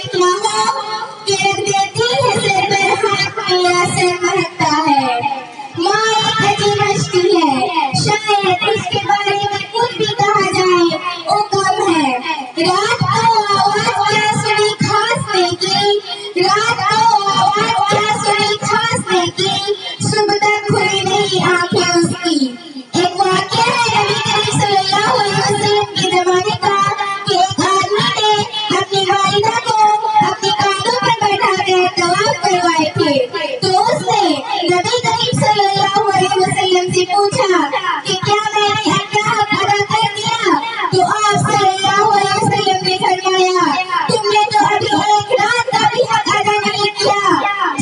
इतना हो कि रख देती है सिर पर हाथ, मेरा सिर महकता है। माँ एक अजीब हस्ती है, शायद उसके बारे में कुछ भी कहा जाए वो कम है। रात को आवाज क्या सुनी खांसने की, रात को आवाज क्या सुनी खांसने की, सुबह तक खुली नहीं आंखें उसकी। एक वाक्य है नबी करीम सल्लल्लाहु अलैहि वसल्लम के जमाने का कि एक आदमी ने अपनी वालिदा को अपने कांधों पर बैठा कर तवाफ करवाए थे, तो उसने नबी करीम सल्लल्लाहु अलैहि वसल्लम से पूछा कि क्या मैंने अपना हक अदा कर दिया? तो आप सल्लल्लाहु अलैहि वसल्लम ने फरमाया, तुमने तो अभी एक रात का भी हक अदा नहीं किया।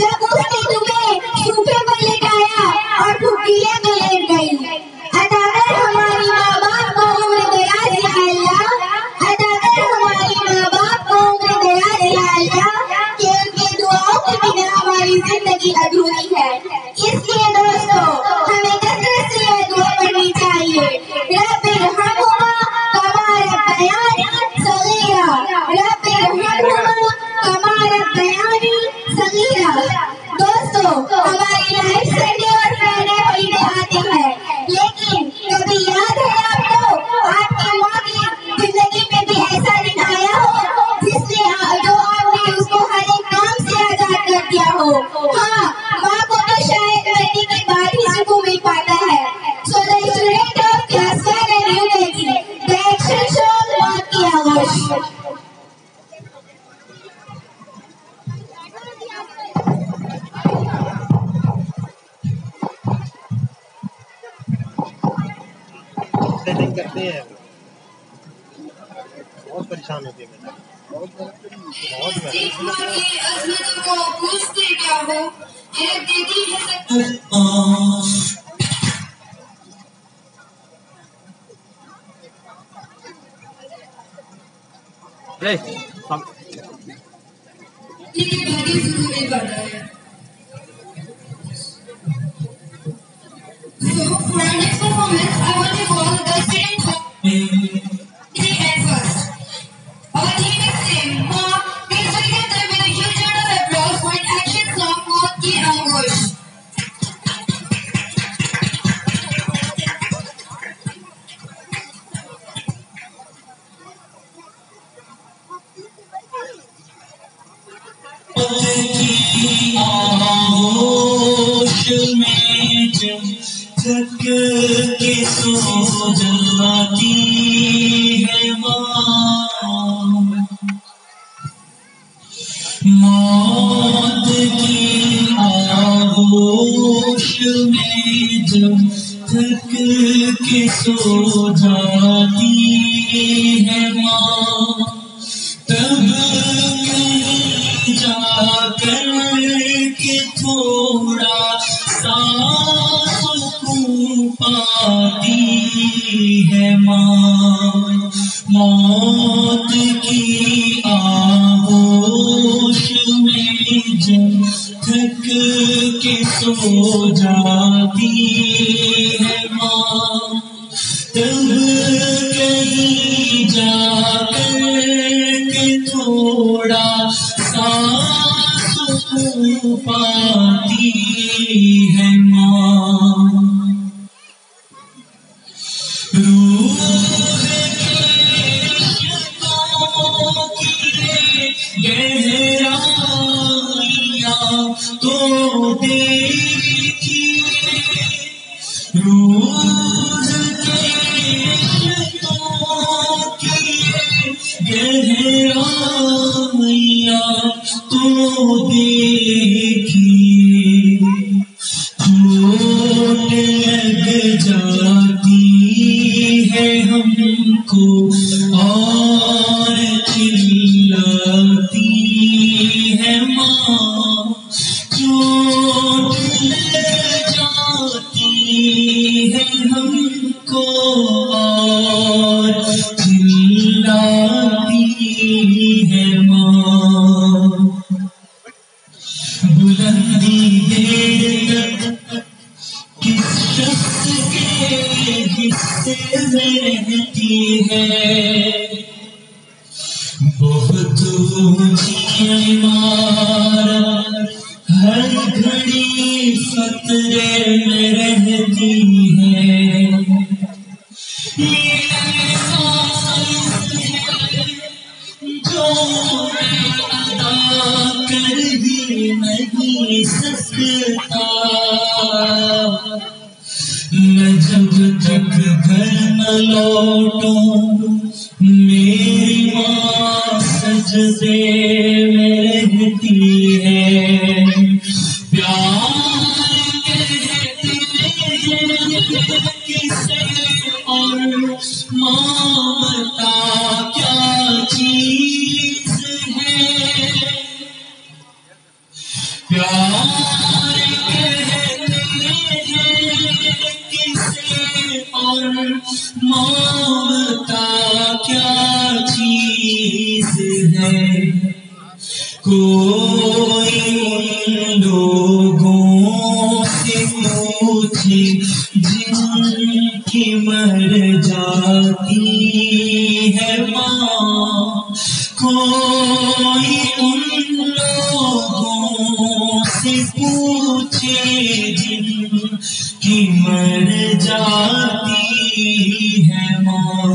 जब उसने तुम्हें सूफे पर लेटाया और भूखिए में लेट गई। अदा कर हमारी माँ बाप को उम्र दराज या अल्लाह, अदा कर हमारी माँ बाप को उम्र दराज या अल्लाह, कि उनकी दुआओं के बिना हमारी जिंदगी अधूरी है। इसलिए दोस्तों हमें कसरत से यह दुआ पढ़नी चाहिए, रब्बिरहमुहुमा कमा रब्बयानी सगीरा, रब्बिरहमुहुमा कमा रब्बयानी सगीरा। दोस्तों हमारी लाइफ संडे और फ्राइडे हॉलीडे आते हैं, लेकिन कभी याद है आपको आपकी माँ की जिंदगी में भी ऐसा दिन आया हो जिसने जो आपने उसको हर एक काम से आजाद कर दिया हो? हाँ, माँ को तो शायद मरने के बाद ही सुकून मिल पाता है। So the student of class 1 and UKG, the action shows मौत की आवाज़। सेटिंग करते हैं, बहुत परेशान होती है मैंने, बहुत So for our next performance, I want to call the student at first. Our team is same. Please welcome them with a huge round of applause for an action song called Ki Angosh. थक के सो जाती है माँ, मौत की आगोश में जब थक के सो जाती है माँ, तब कहीं जाकर के थोड़ा सा पाती है माँ, मौत की आगोश में जब थक के सो जाती है माँ, तब कहीं जाकर के थोड़ा सा सुकून पाती है माँ। रूह की गहराइयाँ तो देखिए, रूह की गहराइयाँ तो देखिए, चोट लग जाती है हमको और चिल्लाती है माँ, चोट लग जाती है हमको और चिल्लाती है माँ। इमारत हर घड़ी खतरे में रहती है। ये जो अदा कर ही नहीं सकता, मैं जब तक घर न लौटूं मेरी माँ सजदे में रहती है। प्यार कहते हैं किसे और ममता क्या चीज है। प्यार कहते हैं किसे और ममता क्या चीज है। कोई उन लोगों से पूछे जिनकी मर जाती है माँ। कोई उन लोगों से पूछे जिनकी मर जाती है माँ।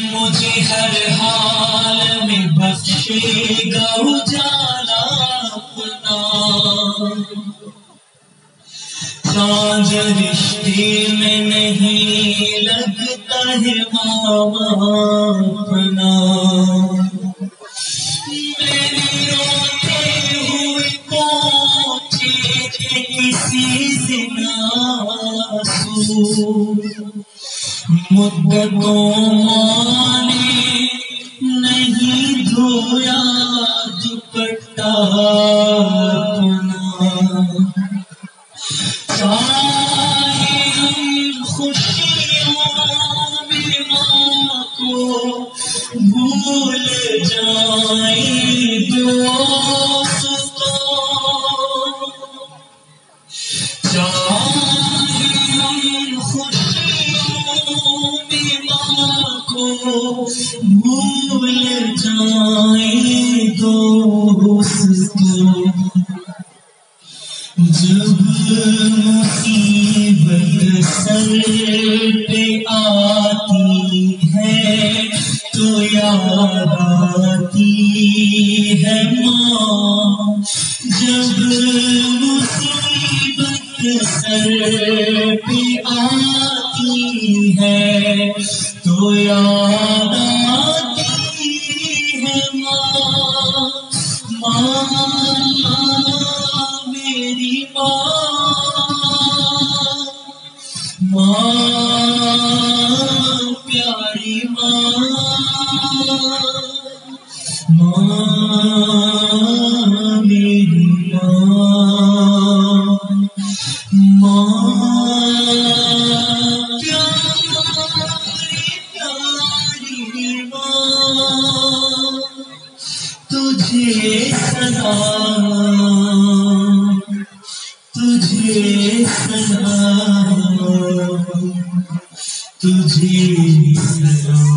मुझे हर हाल में बख्शेगा उजाला अपना, चांद रिश्ते में नहीं लगता है मामा अपना। मैंने रोते हुए पहुंचे थे किसी से आंसू, मुद्दतों माने नहीं धोया दुपट्टा अपना। चाहे हम खुशियों में माँ को भूल जाए दोस्तों, चाहे हम खुशियों में माँ को भूल जाए दोस्तों। जब मुसीबत सर पे आती है तो याद आती है माँ। जब मुसीबत सर पे आती है तो याद आती है माँ। माँ मेरी माँ, माँ प्यारी माँ, माँ मेरी माँ, माँ प्यारी माँ। तुझे सलाम, तुझे सलाम, तुझे सलाम।